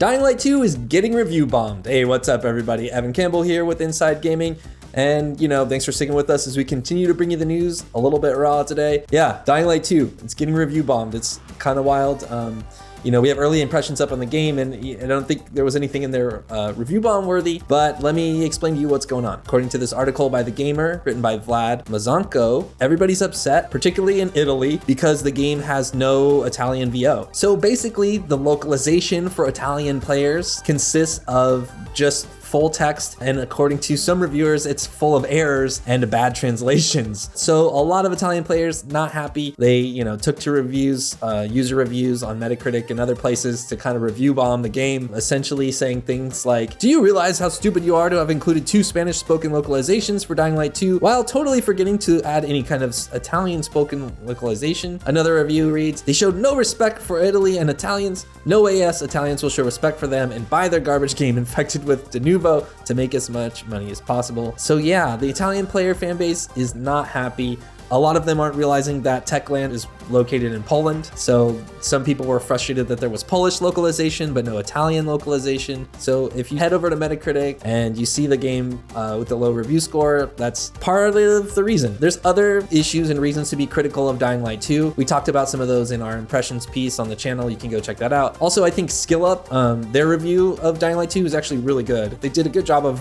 Dying Light 2 is getting review bombed. Hey, what's up everybody? Evan Campbell here with Inside Gaming. And, thanks for sticking with us as we continue to bring you the news a little bit raw today. Yeah, Dying Light 2, it's getting review bombed. It's kind of wild. We have early impressions up on the game, and I don't think there was anything in there review bomb worthy, but let me explain to you what's going on. According to this article by The Gamer, written by Vlad Mazanko, everybody's upset, particularly in Italy, because the game has no Italian VO. So basically, the localization for Italian players consists of just full text, and according to some reviewers, it's full of errors and bad translations. So a lot of Italian players not happy. They, took to reviews, user reviews on Metacritic and other places to kind of review bomb the game, essentially saying things like, "Do you realize how stupid you are to have included 2 Spanish spoken localizations for Dying Light 2 while totally forgetting to add any kind of Italian spoken localization?" Another review reads, "They showed no respect for Italy and Italians. No way Italians will show respect for them and buy their garbage game infected with Denuvo to make as much money as possible." So yeah, the Italian player fan base is not happy. A lot of them aren't realizing that Techland is located in Poland. So some people were frustrated that there was Polish localization, but no Italian localization. So if you head over to Metacritic and you see the game with the low review score, that's part of the reason. There's other issues and reasons to be critical of Dying Light 2. We talked about some of those in our impressions piece on the channel. You can go check that out. Also, I think Skill Up, their review of Dying Light 2 is actually really good. They did a good job of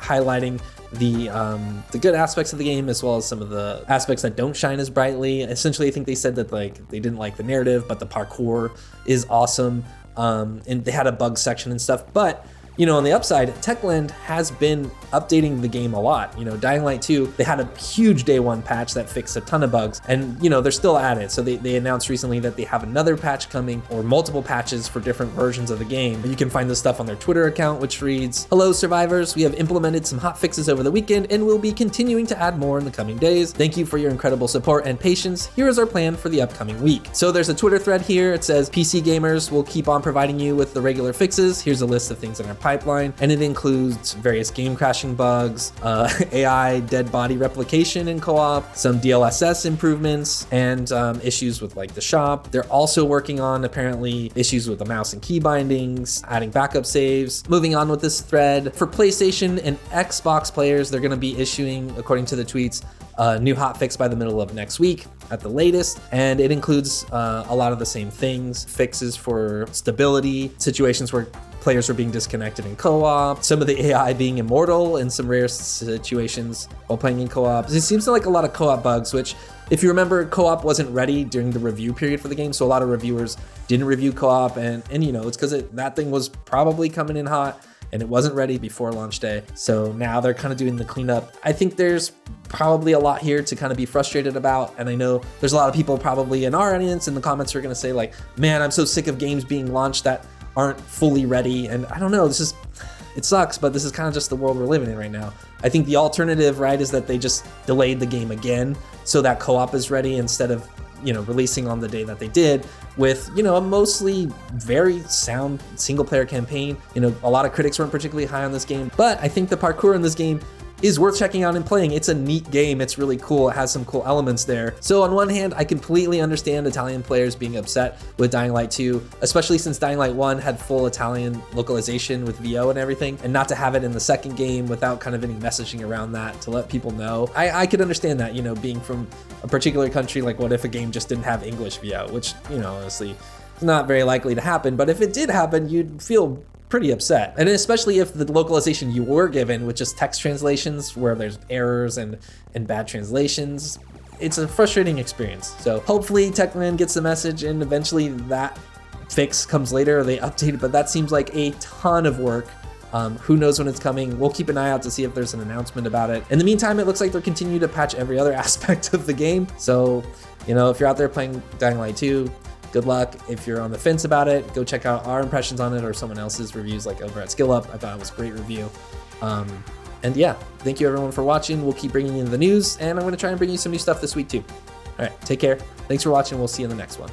highlighting the good aspects of the game as well as some of the aspects that don't shine as brightly. Essentially, I think they said that they didn't like the narrative, but the parkour is awesome, and they had a bug section and stuff. But on the upside, Techland has been updating the game a lot. Dying Light 2, they had a huge day 1 patch that fixed a ton of bugs, and they're still at it. So they announced recently that they have another patch coming, or multiple patches for different versions of the game. You can find this stuff on their Twitter account, which reads, "Hello survivors, we have implemented some hot fixes over the weekend and we'll be continuing to add more in the coming days. Thank you for your incredible support and patience. Here is our plan for the upcoming week." So there's a Twitter thread here. It says, "PC gamers will keep on providing you with the regular fixes. Here's a list of things in our pipeline," and it includes various game crashing bugs, AI dead body replication in co-op, some DLSS improvements, and issues with the shop. They're also working on apparently issues with the mouse and key bindings, adding backup saves. Moving on with this thread, for PlayStation and Xbox players, they're going to be issuing, according to the tweets, a new hotfix by the middle of next week at the latest, and it includes a lot of the same things: fixes for stability, situations where players are being disconnected in co-op, some of the AI being immortal in some rare situations while playing in co-op. It seems like a lot of co-op bugs, which, if you remember, co-op wasn't ready during the review period for the game, so a lot of reviewers didn't review co-op, and it's because that thing was probably coming in hot and it wasn't ready before launch day. So now they're kind of doing the cleanup. I think there's probably a lot here to kind of be frustrated about, and I know there's a lot of people probably in our audience in the comments who are going to say "Man, I'm so sick of games being launched that aren't fully ready," and I don't know, it sucks, but this is kind of just the world we're living in right now. I think the alternative, right, is that they just delayed the game again so that co-op is ready instead of releasing on the day that they did with a mostly very sound single player campaign. A lot of critics weren't particularly high on this game, but I think the parkour in this game is worth checking out and playing. It's a neat game. It's really cool. It has some cool elements there. So on one hand, I completely understand Italian players being upset with Dying Light 2, especially since Dying Light 1 had full Italian localization with VO and everything, and not to have it in the second game without kind of any messaging around that to let people know. I could understand that, being from a particular country, what if a game just didn't have English VO, which, honestly, is not very likely to happen, but if it did happen, you'd feel pretty upset. And especially if the localization you were given with just text translations where there's errors and bad translations, it's a frustrating experience. So hopefully Techland gets the message and eventually that fix comes later, or they update it, but that seems like a ton of work. Who knows when it's coming? We'll keep an eye out to see if there's an announcement about it. In the meantime, it looks like they're continuing to patch every other aspect of the game. So, if you're out there playing Dying Light 2, good luck. If you're on the fence about it, go check out our impressions on it or someone else's reviews over at Skill Up. I thought it was a great review. And yeah, thank you everyone for watching. We'll keep bringing you the news, and I'm going to try and bring you some new stuff this week too. All right, take care. Thanks for watching. We'll see you in the next one.